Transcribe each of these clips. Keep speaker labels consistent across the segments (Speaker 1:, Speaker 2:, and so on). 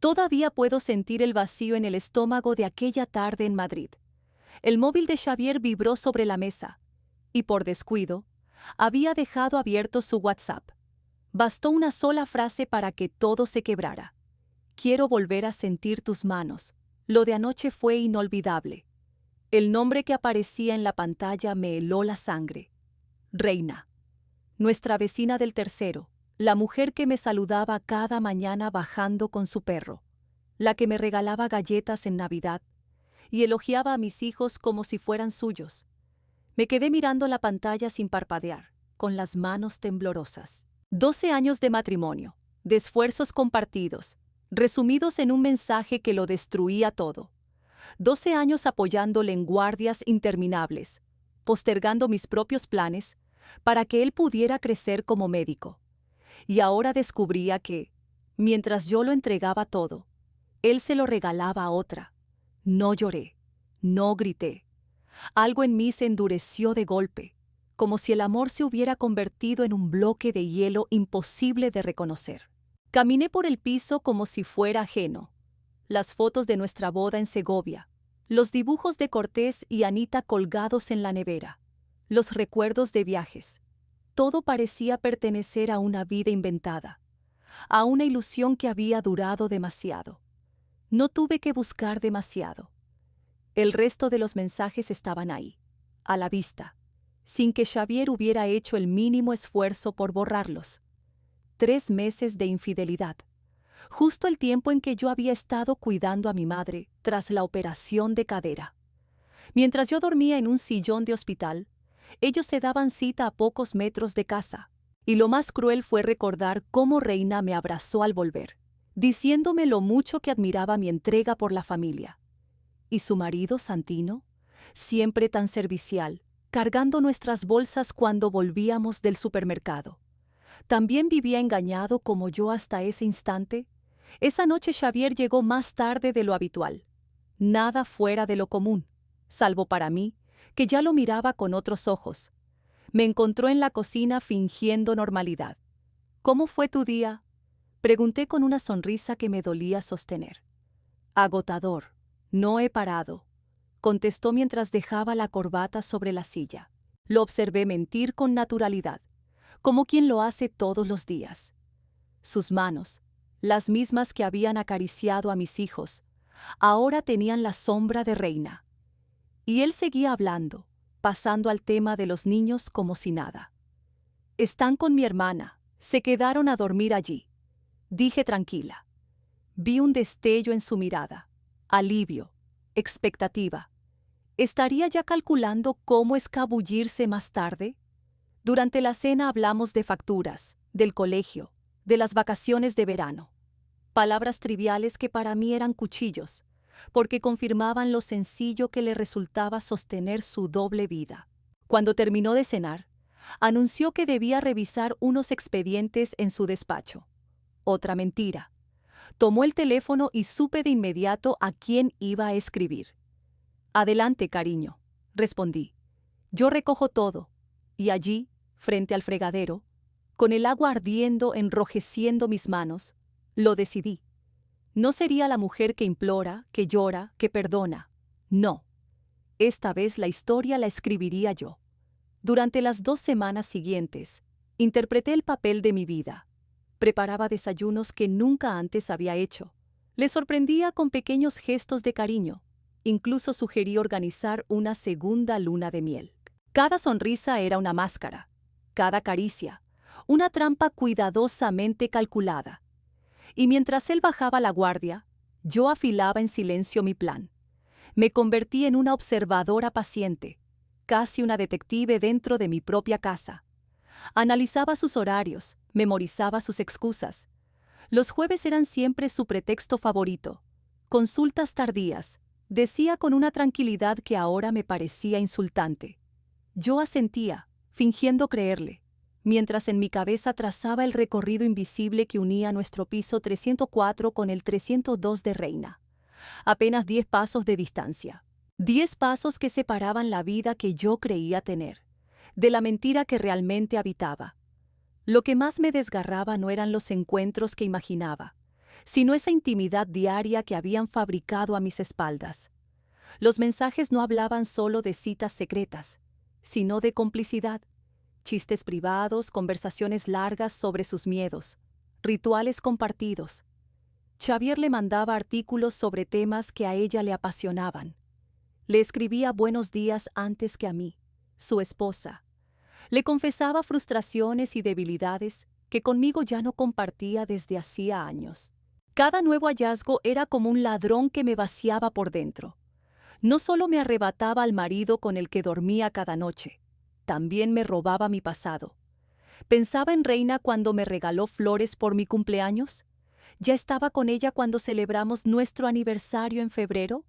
Speaker 1: Todavía puedo sentir el vacío en el estómago de aquella tarde en Madrid. El móvil de Xavier vibró sobre la mesa, y por descuido, había dejado abierto su WhatsApp. Bastó una sola frase para que todo se quebrara. Quiero volver a sentir tus manos. Lo de anoche fue inolvidable. El nombre que aparecía en la pantalla me heló la sangre. Reina. Nuestra vecina del tercero, la mujer que me saludaba cada mañana bajando con su perro, la que me regalaba galletas en Navidad y elogiaba a mis hijos como si fueran suyos. Me quedé mirando la pantalla sin parpadear, con las manos temblorosas. 12 años de matrimonio, de esfuerzos compartidos, resumidos en un mensaje que lo destruía todo. 12 años apoyándole en guardias interminables, postergando mis propios planes para que él pudiera crecer como médico. Y ahora descubría que, mientras yo lo entregaba todo, él se lo regalaba a otra. No lloré, no grité. Algo en mí se endureció de golpe, como si el amor se hubiera convertido en un bloque de hielo imposible de reconocer. Caminé por el piso como si fuera ajeno. Las fotos de nuestra boda en Segovia, los dibujos de Cortés y Anita colgados en la nevera, los recuerdos de viajes. Todo parecía pertenecer a una vida inventada, a una ilusión que había durado demasiado. No tuve que buscar demasiado. El resto de los mensajes estaban ahí, a la vista, sin que Xavier hubiera hecho el mínimo esfuerzo por borrarlos. 3 meses de infidelidad, justo el tiempo en que yo había estado cuidando a mi madre tras la operación de cadera. Mientras yo dormía en un sillón de hospital, ellos se daban cita a pocos metros de casa, y lo más cruel fue recordar cómo Reina me abrazó al volver, diciéndome lo mucho que admiraba mi entrega por la familia. Y su marido, Santino, siempre tan servicial, cargando nuestras bolsas cuando volvíamos del supermercado. ¿También vivía engañado como yo hasta ese instante? Esa noche Xavier llegó más tarde de lo habitual. Nada fuera de lo común, salvo para mí, que ya lo miraba con otros ojos. Me encontró en la cocina fingiendo normalidad. ¿Cómo fue tu día?, pregunté con una sonrisa que me dolía sostener. Agotador. No he parado, contestó mientras dejaba la corbata sobre la silla. Lo observé mentir con naturalidad, como quien lo hace todos los días. Sus manos, las mismas que habían acariciado a mis hijos, ahora tenían la sombra de Reina. Y él seguía hablando, pasando al tema de los niños como si nada. Están con mi hermana, se quedaron a dormir allí, dije tranquila. Vi un destello en su mirada, alivio, expectativa. ¿Estaría ya calculando cómo escabullirse más tarde? Durante la cena hablamos de facturas, del colegio, de las vacaciones de verano. Palabras triviales que para mí eran cuchillos, porque confirmaban lo sencillo que le resultaba sostener su doble vida. Cuando terminó de cenar, anunció que debía revisar unos expedientes en su despacho. Otra mentira. Tomó el teléfono y supe de inmediato a quién iba a escribir. Adelante, cariño, respondí. Yo recojo todo, y allí, frente al fregadero, con el agua ardiendo enrojeciendo mis manos, lo decidí. No sería la mujer que implora, que llora, que perdona. No. Esta vez la historia la escribiría yo. Durante las 2 semanas siguientes, interpreté el papel de mi vida. Preparaba desayunos que nunca antes había hecho. Le sorprendía con pequeños gestos de cariño. Incluso sugerí organizar una segunda luna de miel. Cada sonrisa era una máscara, cada caricia, una trampa cuidadosamente calculada. Y mientras él bajaba la guardia, yo afilaba en silencio mi plan. Me convertí en una observadora paciente, casi una detective dentro de mi propia casa. Analizaba sus horarios, memorizaba sus excusas. Los jueves eran siempre su pretexto favorito. Consultas tardías, decía con una tranquilidad que ahora me parecía insultante. Yo asentía, fingiendo creerle, mientras en mi cabeza trazaba el recorrido invisible que unía nuestro piso 304 con el 302 de Reina. Apenas 10 pasos de distancia. 10 pasos que separaban la vida que yo creía tener, de la mentira que realmente habitaba. Lo que más me desgarraba no eran los encuentros que imaginaba, sino esa intimidad diaria que habían fabricado a mis espaldas. Los mensajes no hablaban solo de citas secretas, sino de complicidad, chistes privados, conversaciones largas sobre sus miedos, rituales compartidos. Xavier le mandaba artículos sobre temas que a ella le apasionaban. Le escribía buenos días antes que a mí, su esposa. Le confesaba frustraciones y debilidades que conmigo ya no compartía desde hacía años. Cada nuevo hallazgo era como un ladrón que me vaciaba por dentro. No solo me arrebataba al marido con el que dormía cada noche, también me robaba mi pasado. Pensaba en Reina cuando me regaló flores por mi cumpleaños. ¿Ya estaba con ella cuando celebramos nuestro aniversario en febrero?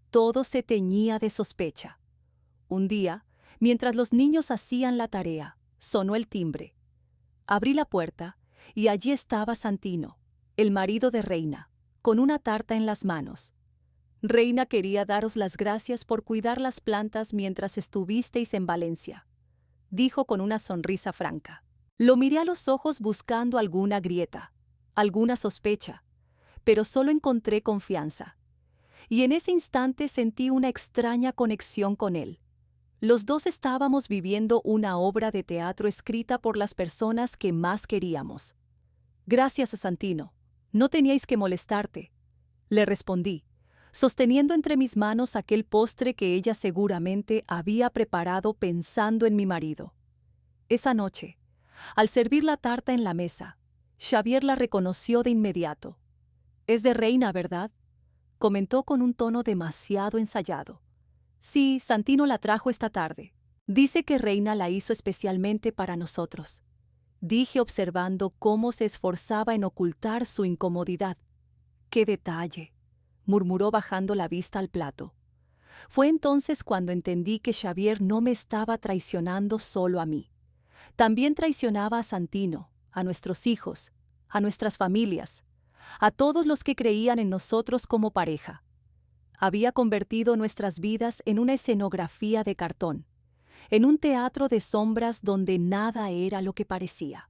Speaker 1: Todo se teñía de sospecha. Un día, mientras los niños hacían la tarea, sonó el timbre. Abrí la puerta y allí estaba Santino, el marido de Reina, con una tarta en las manos. Reina quería daros las gracias por cuidar las plantas mientras estuvisteis en Valencia, dijo con una sonrisa franca. Lo miré a los ojos buscando alguna grieta, alguna sospecha, pero solo encontré confianza. Y en ese instante sentí una extraña conexión con él. Los dos estábamos viviendo una obra de teatro escrita por las personas que más queríamos. Gracias, Santino. No teníais que molestarte, le respondí, sosteniendo entre mis manos aquel postre que ella seguramente había preparado pensando en mi marido. Esa noche, al servir la tarta en la mesa, Xavier la reconoció de inmediato. «Es de Reina, ¿verdad?», comentó con un tono demasiado ensayado. «Sí, Santino la trajo esta tarde. Dice que Reina la hizo especialmente para nosotros», dije observando cómo se esforzaba en ocultar su incomodidad. «¡Qué detalle!», murmuró bajando la vista al plato. Fue entonces cuando entendí que Xavier no me estaba traicionando solo a mí. También traicionaba a Santino, a nuestros hijos, a nuestras familias, a todos los que creían en nosotros como pareja. Había convertido nuestras vidas en una escenografía de cartón, en un teatro de sombras donde nada era lo que parecía.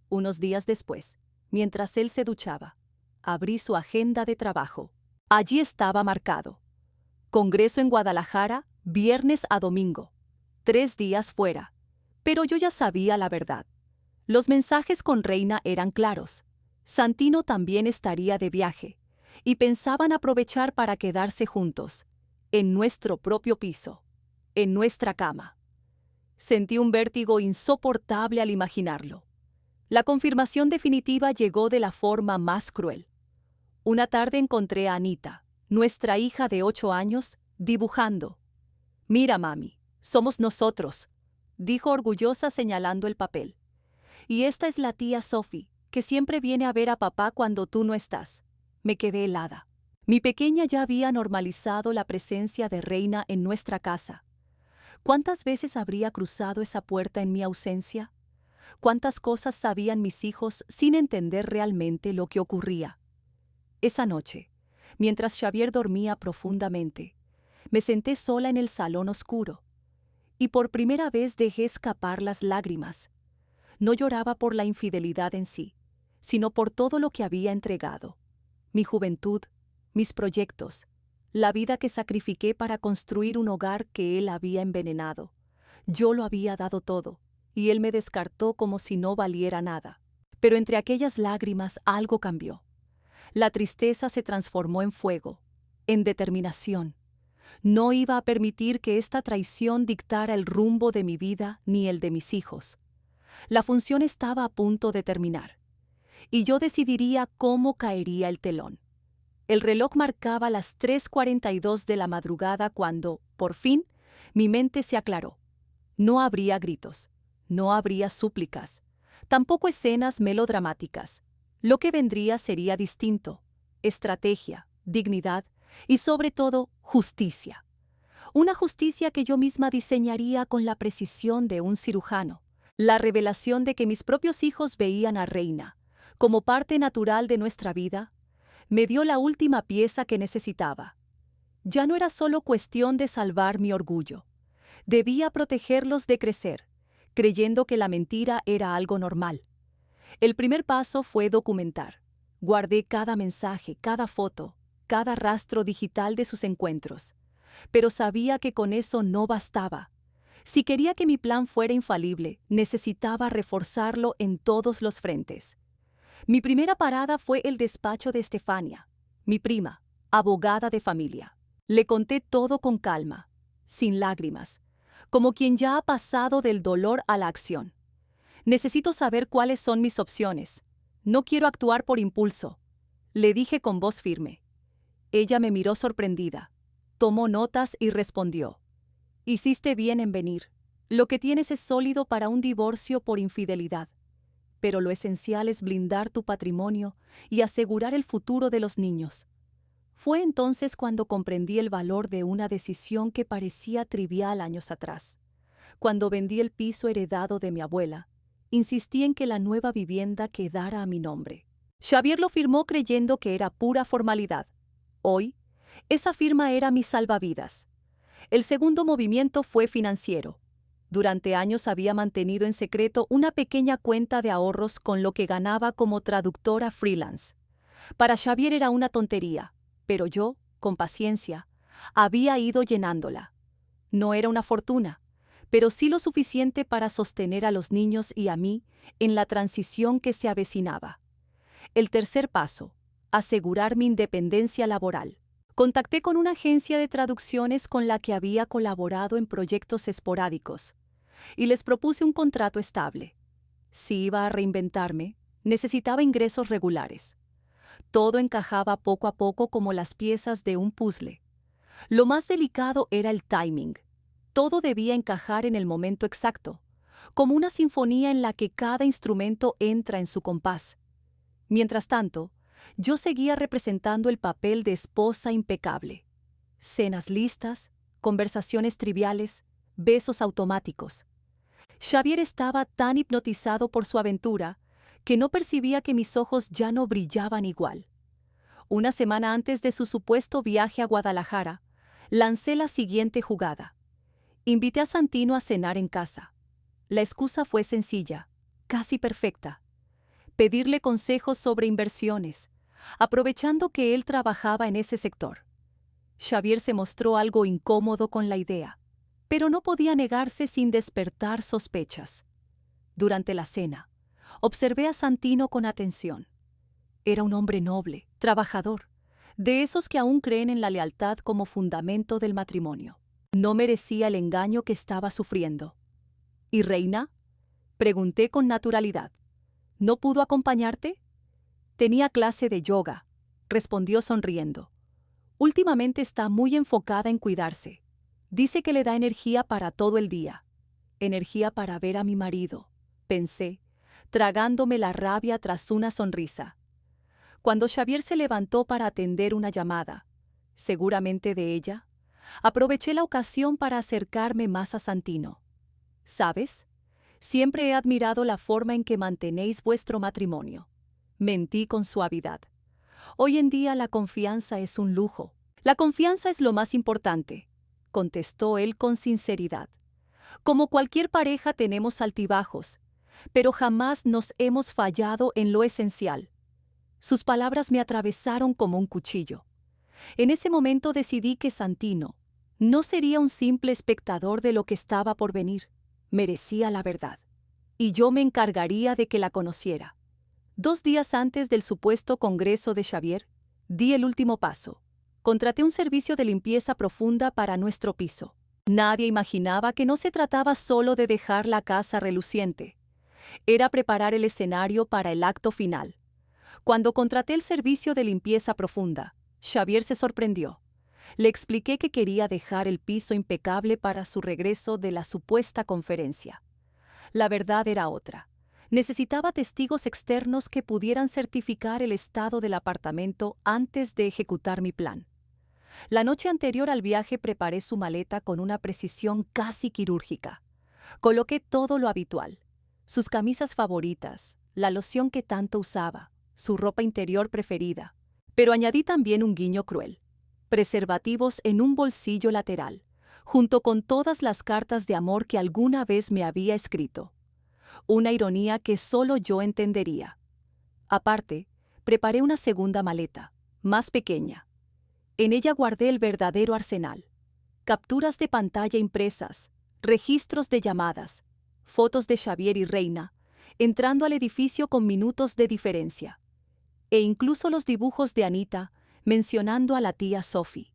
Speaker 1: Unos días después, mientras él se duchaba, abrí su agenda de trabajo. Allí estaba marcado: Congreso en Guadalajara, viernes a domingo, 3 días fuera. Pero yo ya sabía la verdad. Los mensajes con Reina eran claros. Santino también estaría de viaje, y pensaban aprovechar para quedarse juntos, en nuestro propio piso, en nuestra cama. Sentí un vértigo insoportable al imaginarlo. La confirmación definitiva llegó de la forma más cruel. Una tarde encontré a Anita, nuestra hija de 8 años, dibujando. «Mira, mami, somos nosotros», dijo orgullosa señalando el papel. «Y esta es la tía Sophie, que siempre viene a ver a papá cuando tú no estás». Me quedé helada. Mi pequeña ya había normalizado la presencia de Reina en nuestra casa. ¿Cuántas veces habría cruzado esa puerta en mi ausencia? ¿Cuántas cosas sabían mis hijos sin entender realmente lo que ocurría? Esa noche, mientras Xavier dormía profundamente, me senté sola en el salón oscuro, y por primera vez dejé escapar las lágrimas. No lloraba por la infidelidad en sí, sino por todo lo que había entregado. Mi juventud, mis proyectos, la vida que sacrifiqué para construir un hogar que él había envenenado. Yo lo había dado todo, y él me descartó como si no valiera nada. Pero entre aquellas lágrimas algo cambió. La tristeza se transformó en fuego, en determinación. No iba a permitir que esta traición dictara el rumbo de mi vida ni el de mis hijos. La función estaba a punto de terminar, y yo decidiría cómo caería el telón. El reloj marcaba las 3:42 de la madrugada cuando, por fin, mi mente se aclaró. No habría gritos, no habría súplicas, tampoco escenas melodramáticas. Lo que vendría sería distinto: estrategia, dignidad y, sobre todo, justicia. Una justicia que yo misma diseñaría con la precisión de un cirujano. La revelación de que mis propios hijos veían a Reina como parte natural de nuestra vida me dio la última pieza que necesitaba. Ya no era solo cuestión de salvar mi orgullo. Debía protegerlos de crecer, creyendo que la mentira era algo normal. El primer paso fue documentar, Guardé cada mensaje, cada foto, cada rastro digital de sus encuentros. Pero sabía que con eso no bastaba. Si quería que mi plan fuera infalible, necesitaba reforzarlo en todos los frentes. Mi primera parada fue el despacho de Estefania, mi prima, abogada de familia. Le conté todo con calma, sin lágrimas, como quien ya ha pasado del dolor a la acción. Necesito saber cuáles son mis opciones. No quiero actuar por impulso, le dije con voz firme. Ella me miró sorprendida, tomó notas y respondió: hiciste bien en venir. Lo que tienes es sólido para un divorcio por infidelidad, pero lo esencial es blindar tu patrimonio y asegurar el futuro de los niños. Fue entonces cuando comprendí el valor de una decisión que parecía trivial años atrás. Cuando vendí el piso heredado de mi abuela, insistí en que la nueva vivienda quedara a mi nombre. Xavier lo firmó creyendo que era pura formalidad. Hoy, esa firma era mi salvavidas. El segundo movimiento fue financiero. Durante años había mantenido en secreto una pequeña cuenta de ahorros con lo que ganaba como traductora freelance. Para Xavier era una tontería, pero yo, con paciencia, había ido llenándola. No era una fortuna, pero sí lo suficiente para sostener a los niños y a mí en la transición que se avecinaba. El tercer paso: asegurar mi independencia laboral. Contacté con una agencia de traducciones con la que había colaborado en proyectos esporádicos y les propuse un contrato estable. Si iba a reinventarme, necesitaba ingresos regulares. Todo encajaba poco a poco como las piezas de un puzzle. Lo más delicado era el timing. Todo debía encajar en el momento exacto, como una sinfonía en la que cada instrumento entra en su compás. Mientras tanto, yo seguía representando el papel de esposa impecable. Cenas listas, conversaciones triviales, besos automáticos. Xavier estaba tan hipnotizado por su aventura que no percibía que mis ojos ya no brillaban igual. Una semana antes de su supuesto viaje a Guadalajara, lancé la siguiente jugada. Invité a Santino a cenar en casa. La excusa fue sencilla, casi perfecta: pedirle consejos sobre inversiones, aprovechando que él trabajaba en ese sector. Xavier se mostró algo incómodo con la idea, pero no podía negarse sin despertar sospechas. Durante la cena, observé a Santino con atención. Era un hombre noble, trabajador, de esos que aún creen en la lealtad como fundamento del matrimonio. No merecía el engaño que estaba sufriendo. ¿Y Reina?, pregunté con naturalidad. ¿No pudo acompañarte? Tenía clase de yoga, respondió sonriendo. Últimamente está muy enfocada en cuidarse. Dice que le da energía para todo el día. Energía para ver a mi marido, pensé, tragándome la rabia tras una sonrisa. Cuando Xavier se levantó para atender una llamada, seguramente de ella, aproveché la ocasión para acercarme más a Santino. ¿Sabes? Siempre he admirado la forma en que mantenéis vuestro matrimonio. Mentí con suavidad. Hoy en día la confianza es un lujo. La confianza es lo más importante, contestó él con sinceridad. Como cualquier pareja tenemos altibajos, pero jamás nos hemos fallado en lo esencial. Sus palabras me atravesaron como un cuchillo. En ese momento decidí que Santino no sería un simple espectador de lo que estaba por venir. Merecía la verdad, y yo me encargaría de que la conociera. 2 días antes del supuesto congreso de Xavier, di el último paso. Contraté un servicio de limpieza profunda para nuestro piso. Nadie imaginaba que no se trataba solo de dejar la casa reluciente. Era preparar el escenario para el acto final. Cuando contraté el servicio de limpieza profunda, Xavier se sorprendió. Le expliqué que quería dejar el piso impecable para su regreso de la supuesta conferencia. La verdad era otra. Necesitaba testigos externos que pudieran certificar el estado del apartamento antes de ejecutar mi plan. La noche anterior al viaje preparé su maleta con una precisión casi quirúrgica. Coloqué todo lo habitual: sus camisas favoritas, la loción que tanto usaba, su ropa interior preferida. Pero añadí también un guiño cruel: preservativos en un bolsillo lateral, junto con todas las cartas de amor que alguna vez me había escrito. Una ironía que solo yo entendería. Aparte, preparé una segunda maleta, más pequeña. En ella guardé el verdadero arsenal: capturas de pantalla impresas, registros de llamadas, fotos de Xavier y Reina, entrando al edificio con minutos de diferencia, e incluso los dibujos de Anita mencionando a la tía Sophie.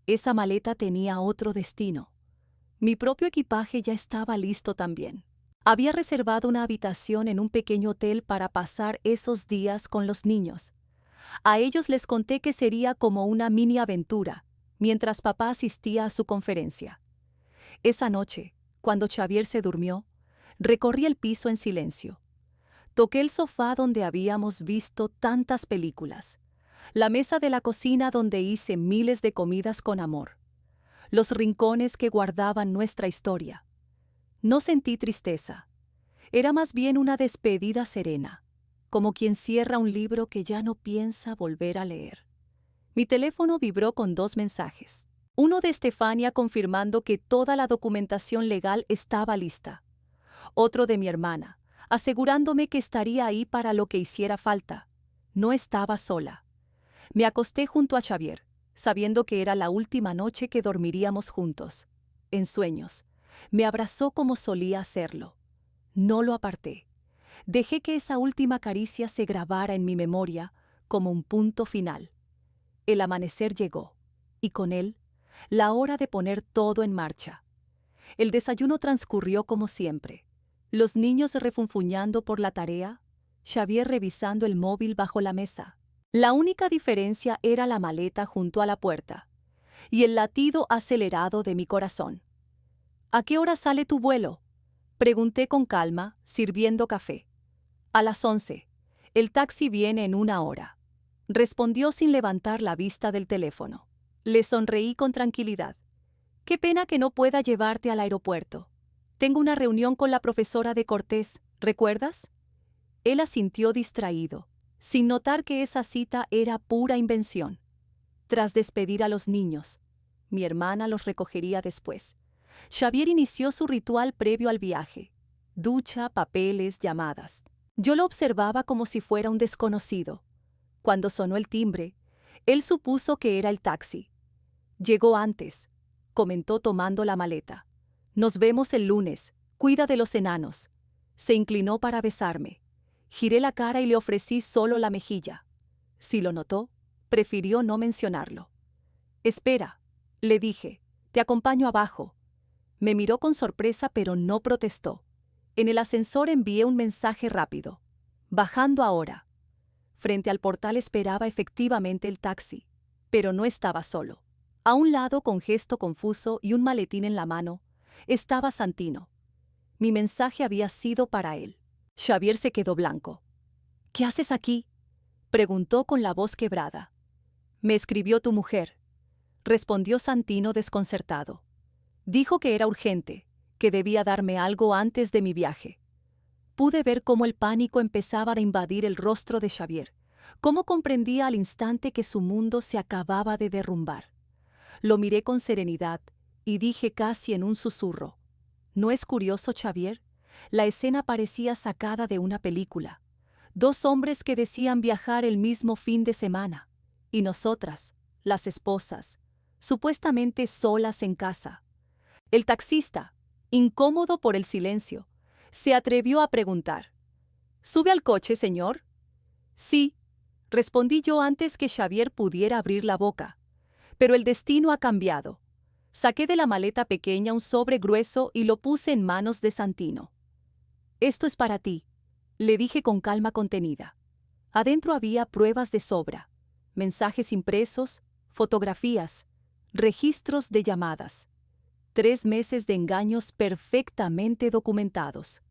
Speaker 1: Esa maleta tenía otro destino. Mi propio equipaje ya estaba listo también. Había reservado una habitación en un pequeño hotel para pasar esos días con los niños. A ellos les conté que sería como una mini aventura, mientras papá asistía a su conferencia. Esa noche, cuando Xavier se durmió, recorrí el piso en silencio. Toqué el sofá donde habíamos visto tantas películas, la mesa de la cocina donde hice miles de comidas con amor, los rincones que guardaban nuestra historia. No sentí tristeza. Era más bien una despedida serena, como quien cierra un libro que ya no piensa volver a leer. Mi teléfono vibró con 2 mensajes. Uno de Estefania confirmando que toda la documentación legal estaba lista. Otro de mi hermana, asegurándome que estaría ahí para lo que hiciera falta. No estaba sola. Me acosté junto a Xavier, sabiendo que era la última noche que dormiríamos juntos. En sueños, me abrazó como solía hacerlo. No lo aparté. Dejé que esa última caricia se grabara en mi memoria como un punto final. El amanecer llegó, y con él, la hora de poner todo en marcha. El desayuno transcurrió como siempre. Los niños refunfuñando por la tarea, Xavier revisando el móvil bajo la mesa. La única diferencia era la maleta junto a la puerta y el latido acelerado de mi corazón. ¿A qué hora sale tu vuelo?, pregunté con calma, sirviendo café. A las 11. El taxi viene en 1 hora, respondió sin levantar la vista del teléfono. Le sonreí con tranquilidad. Qué pena que no pueda llevarte al aeropuerto. Tengo una reunión con la profesora de Cortés, ¿recuerdas? Él asintió distraído, sin notar que esa cita era pura invención. Tras despedir a los niños, mi hermana los recogería después. Xavier inició su ritual previo al viaje: ducha, papeles, llamadas. Yo lo observaba como si fuera un desconocido. Cuando sonó el timbre, él supuso que era el taxi. Llegó antes, comentó tomando la maleta. Nos vemos el lunes, cuida de los enanos. Se inclinó para besarme. Giré la cara y le ofrecí solo la mejilla. Si lo notó, prefirió no mencionarlo. Espera, le dije, te acompaño abajo. Me miró con sorpresa, pero no protestó. En el ascensor envié un mensaje rápido. Bajando ahora. Frente al portal esperaba efectivamente el taxi, pero no estaba solo. A un lado, con gesto confuso y un maletín en la mano, estaba Santino. Mi mensaje había sido para él. Xavier se quedó blanco. ¿Qué haces aquí?, preguntó con la voz quebrada. Me escribió tu mujer, respondió Santino desconcertado. Dijo que era urgente, que debía darme algo antes de mi viaje. Pude ver cómo el pánico empezaba a invadir el rostro de Xavier, cómo comprendía al instante que su mundo se acababa de derrumbar. Lo miré con serenidad y dije casi en un susurro: ¿no es curioso, Xavier? La escena parecía sacada de una película. 2 hombres que decían viajar el mismo fin de semana, y nosotras, las esposas, supuestamente solas en casa. El taxista, incómodo por el silencio, se atrevió a preguntar: ¿sube al coche, señor? Sí, respondí yo antes que Xavier pudiera abrir la boca. Pero el destino ha cambiado. Saqué de la maleta pequeña un sobre grueso y lo puse en manos de Santino. Esto es para ti, le dije con calma contenida. Adentro había pruebas de sobra, mensajes impresos, fotografías, registros de llamadas. 3 meses de engaños perfectamente documentados.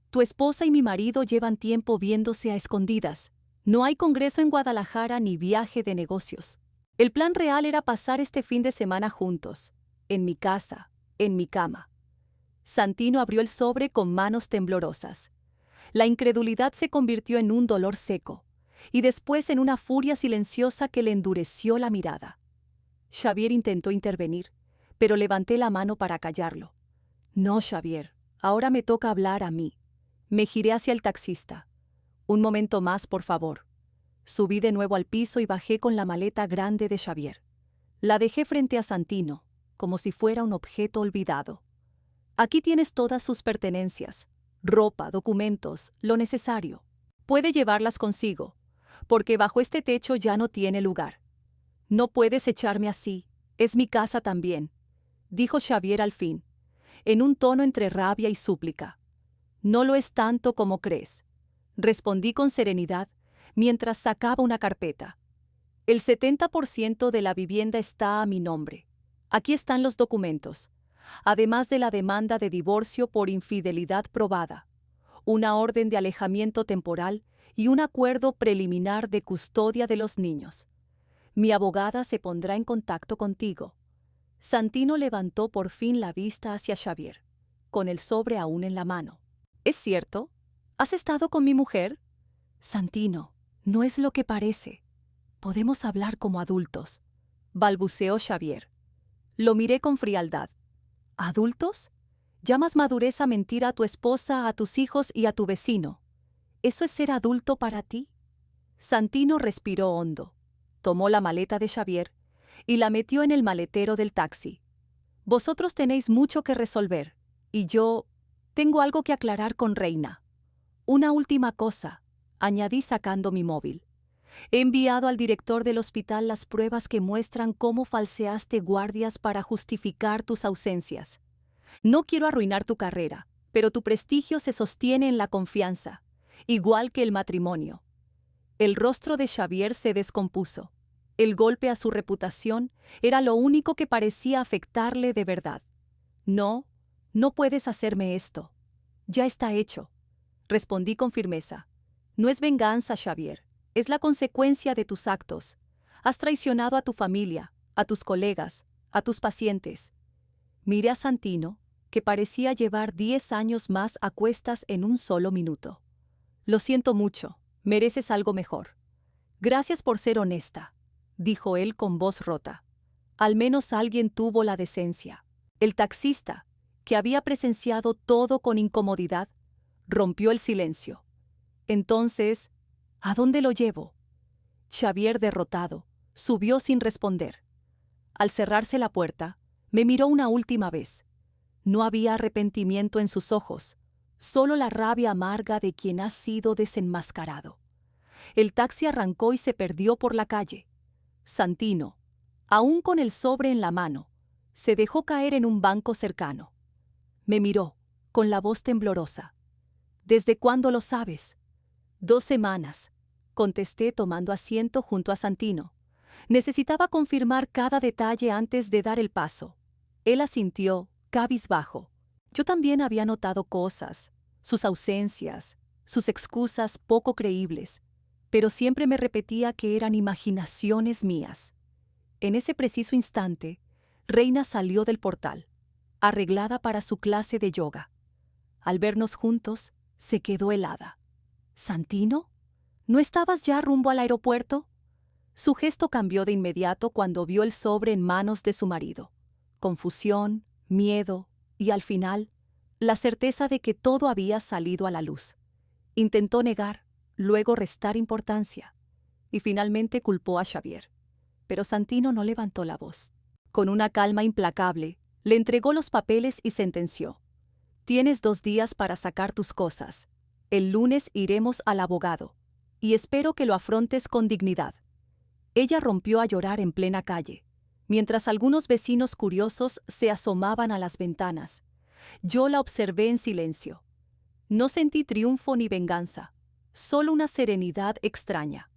Speaker 1: Tu esposa y mi marido llevan tiempo viéndose a escondidas. No hay congreso en Guadalajara ni viaje de negocios. El plan real era pasar este fin de semana juntos, en mi casa, en mi cama. Santino abrió el sobre con manos temblorosas. La incredulidad se convirtió en un dolor seco, y después en una furia silenciosa que le endureció la mirada. Xavier intentó intervenir, pero levanté la mano para callarlo. No, Xavier, ahora me toca hablar a mí. Me giré hacia el taxista. Un momento más, por favor. Subí de nuevo al piso y bajé con la maleta grande de Xavier. La dejé frente a Santino, como si fuera un objeto olvidado. Aquí tienes todas sus pertenencias, ropa, documentos, lo necesario. Puede llevarlas consigo, porque bajo este techo ya no tiene lugar. No puedes echarme así, es mi casa también, dijo Xavier al fin, en un tono entre rabia y súplica. No lo es tanto como crees, respondí con serenidad mientras sacaba una carpeta. El 70% de la vivienda está a mi nombre. Aquí están los documentos, además de la demanda de divorcio por infidelidad probada, una orden de alejamiento temporal y un acuerdo preliminar de custodia de los niños. Mi abogada se pondrá en contacto contigo. Santino levantó por fin la vista hacia Xavier, con el sobre aún en la mano. ¿Es cierto? ¿Has estado con mi mujer? Santino, no es lo que parece. Podemos hablar como adultos, balbuceó Xavier. Lo miré con frialdad. ¿Adultos? ¿Llamas madurez a mentir a tu esposa, a tus hijos y a tu vecino? ¿Eso es ser adulto para ti? Santino respiró hondo, tomó la maleta de Xavier y la metió en el maletero del taxi. Vosotros tenéis mucho que resolver, y yo tengo algo que aclarar con Reina. Una última cosa, añadí sacando mi móvil. He enviado al director del hospital las pruebas que muestran cómo falseaste guardias para justificar tus ausencias. No quiero arruinar tu carrera, pero tu prestigio se sostiene en la confianza, igual que el matrimonio. El rostro de Xavier se descompuso. El golpe a su reputación era lo único que parecía afectarle de verdad. No, no puedes hacerme esto. Ya está hecho, respondí con firmeza. No es venganza, Xavier, es la consecuencia de tus actos. Has traicionado a tu familia, a tus colegas, a tus pacientes. Miré a Santino, que parecía llevar 10 años más a cuestas en un solo minuto. Lo siento mucho, mereces algo mejor. Gracias por ser honesta, dijo él con voz rota. Al menos alguien tuvo la decencia. El taxista, que había presenciado todo con incomodidad, rompió el silencio. Entonces, ¿a dónde lo llevo? Xavier, derrotado, subió sin responder. Al cerrarse la puerta, me miró una última vez. No había arrepentimiento en sus ojos, solo la rabia amarga de quien ha sido desenmascarado. El taxi arrancó y se perdió por la calle. Santino, aún con el sobre en la mano, se dejó caer en un banco cercano. Me miró, con la voz temblorosa. ¿Desde cuándo lo sabes? 2 semanas, contesté tomando asiento junto a Santino. Necesitaba confirmar cada detalle antes de dar el paso. Él asintió, cabizbajo. Yo también había notado cosas, sus ausencias, sus excusas poco creíbles, pero siempre me repetía que eran imaginaciones mías. En ese preciso instante, Reina salió del portal, arreglada para su clase de yoga. Al vernos juntos, se quedó helada. ¿Santino? ¿No estabas ya rumbo al aeropuerto? Su gesto cambió de inmediato cuando vio el sobre en manos de su marido. Confusión, miedo y, al final, la certeza de que todo había salido a la luz. Intentó negar, luego restar importancia, y finalmente culpó a Xavier. Pero Santino no levantó la voz. Con una calma implacable, le entregó los papeles y sentenció. Tienes 2 días para sacar tus cosas. El lunes iremos al abogado, y espero que lo afrontes con dignidad. Ella rompió a llorar en plena calle, mientras algunos vecinos curiosos se asomaban a las ventanas. Yo la observé en silencio. No sentí triunfo ni venganza, solo una serenidad extraña.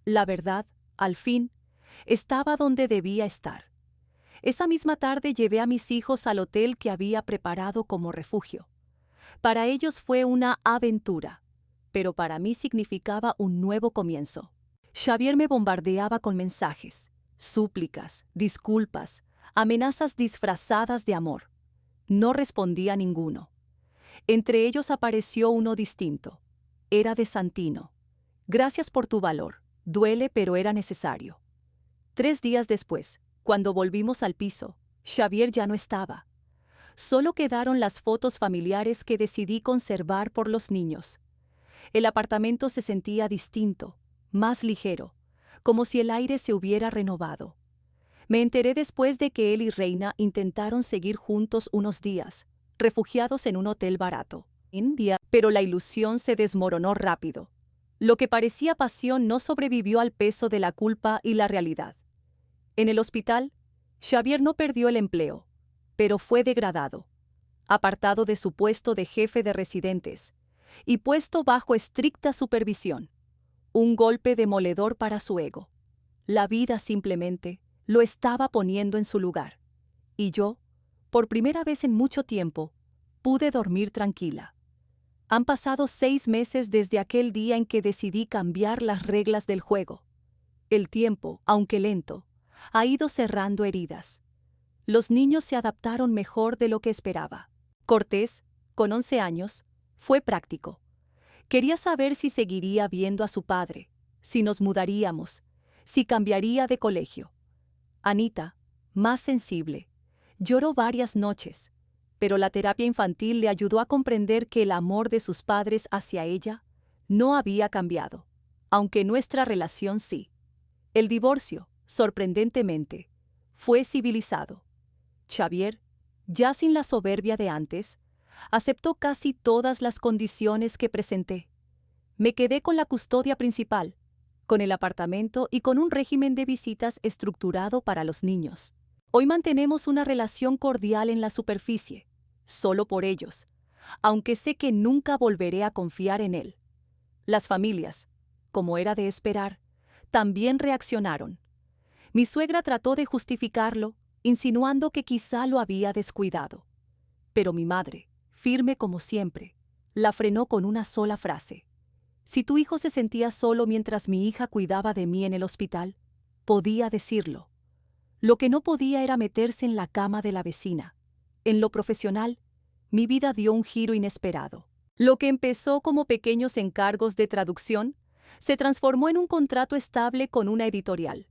Speaker 1: La verdad, al fin, estaba donde debía estar. Esa misma tarde llevé a mis hijos al hotel que había preparado como refugio. Para ellos fue una aventura, pero para mí significaba un nuevo comienzo. Xavier me bombardeaba con mensajes, súplicas, disculpas, amenazas disfrazadas de amor. No respondía a ninguno. Entre ellos apareció uno distinto. Era de Santino. Gracias por tu valor. Duele, pero era necesario. 3 días después, cuando volvimos al piso, Xavier ya no estaba. Solo quedaron las fotos familiares que decidí conservar por los niños. El apartamento se sentía distinto, más ligero, como si el aire se hubiera renovado. Me enteré después de que él y Reina intentaron seguir juntos unos días, refugiados en un hotel barato, India, pero la ilusión se desmoronó rápido. Lo que parecía pasión no sobrevivió al peso de la culpa y la realidad. En el hospital, Xavier no perdió el empleo, pero fue degradado, apartado de su puesto de jefe de residentes y puesto bajo estricta supervisión. Un golpe demoledor para su ego. La vida simplemente lo estaba poniendo en su lugar. Y yo, por primera vez en mucho tiempo, pude dormir tranquila. Han pasado 6 meses desde aquel día en que decidí cambiar las reglas del juego. El tiempo, aunque lento, ha ido cerrando heridas. Los niños se adaptaron mejor de lo que esperaba. Cortés, con 11 años, fue práctico. Quería saber si seguiría viendo a su padre, si nos mudaríamos, si cambiaría de colegio. Anita, más sensible, lloró varias noches, pero la terapia infantil le ayudó a comprender que el amor de sus padres hacia ella no había cambiado, aunque nuestra relación sí. El divorcio, sorprendentemente, fue civilizado. Xavier, ya sin la soberbia de antes, aceptó casi todas las condiciones que presenté. Me quedé con la custodia principal, con el apartamento y con un régimen de visitas estructurado para los niños. Hoy mantenemos una relación cordial en la superficie, solo por ellos, aunque sé que nunca volveré a confiar en él. Las familias, como era de esperar, también reaccionaron. Mi suegra trató de justificarlo, insinuando que quizá lo había descuidado. Pero mi madre, firme como siempre, la frenó con una sola frase. Si tu hijo se sentía solo mientras mi hija cuidaba de mí en el hospital, podía decirlo. Lo que no podía era meterse en la cama de la vecina. En lo profesional, mi vida dio un giro inesperado. Lo que empezó como pequeños encargos de traducción se transformó en un contrato estable con una editorial.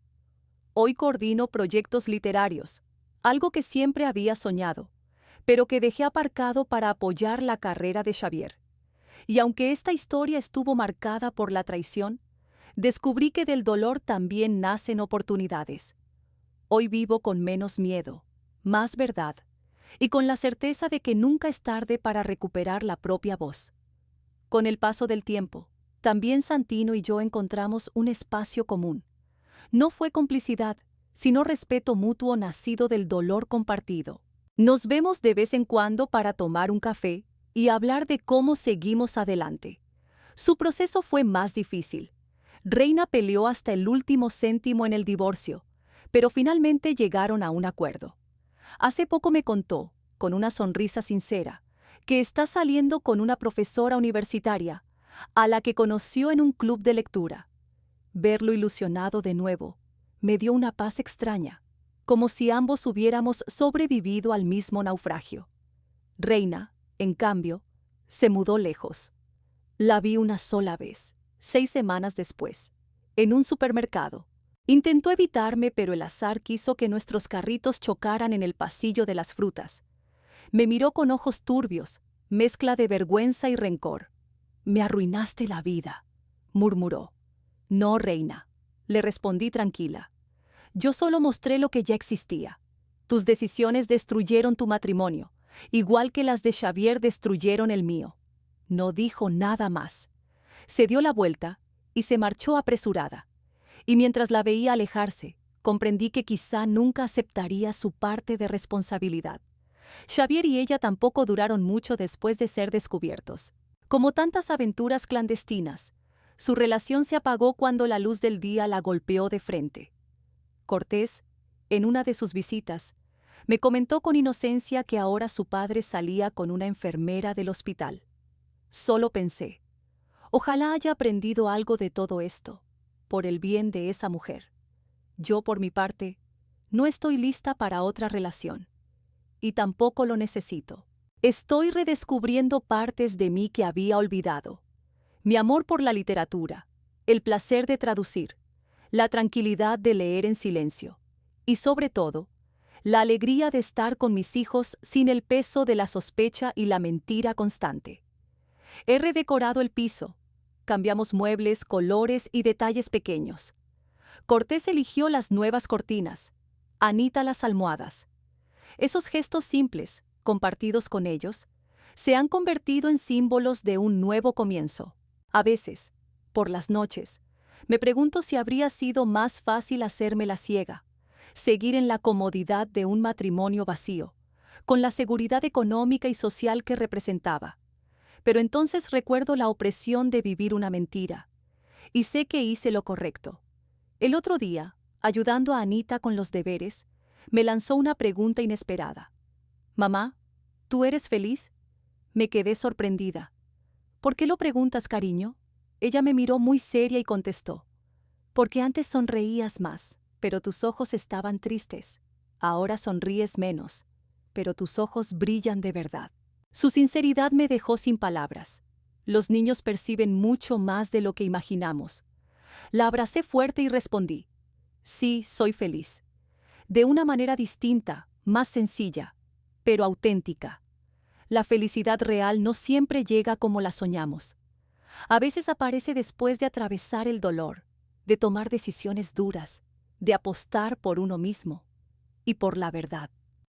Speaker 1: Hoy coordino proyectos literarios, algo que siempre había soñado, pero que dejé aparcado para apoyar la carrera de Xavier. Y aunque esta historia estuvo marcada por la traición, descubrí que del dolor también nacen oportunidades. Hoy vivo con menos miedo, más verdad, y con la certeza de que nunca es tarde para recuperar la propia voz. Con el paso del tiempo, también Santino y yo encontramos un espacio común. No fue complicidad, sino respeto mutuo nacido del dolor compartido. Nos vemos de vez en cuando para tomar un café y hablar de cómo seguimos adelante. Su proceso fue más difícil. Reina peleó hasta el último céntimo en el divorcio, pero finalmente llegaron a un acuerdo. Hace poco me contó, con una sonrisa sincera, que está saliendo con una profesora universitaria, a la que conoció en un club de lectura. Verlo ilusionado de nuevo me dio una paz extraña, como si ambos hubiéramos sobrevivido al mismo naufragio. Reina, en cambio, se mudó lejos. La vi una sola vez, 6 semanas después, en un supermercado. Intentó evitarme, pero el azar quiso que nuestros carritos chocaran en el pasillo de las frutas. Me miró con ojos turbios, mezcla de vergüenza y rencor. «Me arruinaste la vida», murmuró. «No, Reina», le respondí tranquila. «Yo solo mostré lo que ya existía. Tus decisiones destruyeron tu matrimonio, igual que las de Xavier destruyeron el mío». No dijo nada más. Se dio la vuelta y se marchó apresurada. Y mientras la veía alejarse, comprendí que quizá nunca aceptaría su parte de responsabilidad. Xavier y ella tampoco duraron mucho después de ser descubiertos. Como tantas aventuras clandestinas, su relación se apagó cuando la luz del día la golpeó de frente. Cortés, en una de sus visitas, me comentó con inocencia que ahora su padre salía con una enfermera del hospital. Solo pensé, ojalá haya aprendido algo de todo esto, por el bien de esa mujer. Yo, por mi parte, no estoy lista para otra relación, y tampoco lo necesito. Estoy redescubriendo partes de mí que había olvidado. Mi amor por la literatura, el placer de traducir, la tranquilidad de leer en silencio, y sobre todo, la alegría de estar con mis hijos sin el peso de la sospecha y la mentira constante. He redecorado el piso, Cambiamos muebles, colores y detalles pequeños. Cortés eligió las nuevas cortinas, Anita las almohadas. Esos gestos simples, compartidos con ellos, se han convertido en símbolos de un nuevo comienzo. A veces, por las noches, me pregunto si habría sido más fácil hacerme la ciega, seguir en la comodidad de un matrimonio vacío, con la seguridad económica y social que representaba. Pero entonces recuerdo la opresión de vivir una mentira, y sé que hice lo correcto. El otro día, ayudando a Anita con los deberes, me lanzó una pregunta inesperada. «Mamá, ¿tú eres feliz?» Me quedé sorprendida. «¿Por qué lo preguntas, cariño?» Ella me miró muy seria y contestó. «Porque antes sonreías más, pero tus ojos estaban tristes. Ahora sonríes menos, pero tus ojos brillan de verdad». Su sinceridad me dejó sin palabras. Los niños perciben mucho más de lo que imaginamos. La abracé fuerte y respondí. «Sí, soy feliz. De una manera distinta, más sencilla, pero auténtica. La felicidad real no siempre llega como la soñamos. A veces aparece después de atravesar el dolor, de tomar decisiones duras, de apostar por uno mismo y por la verdad».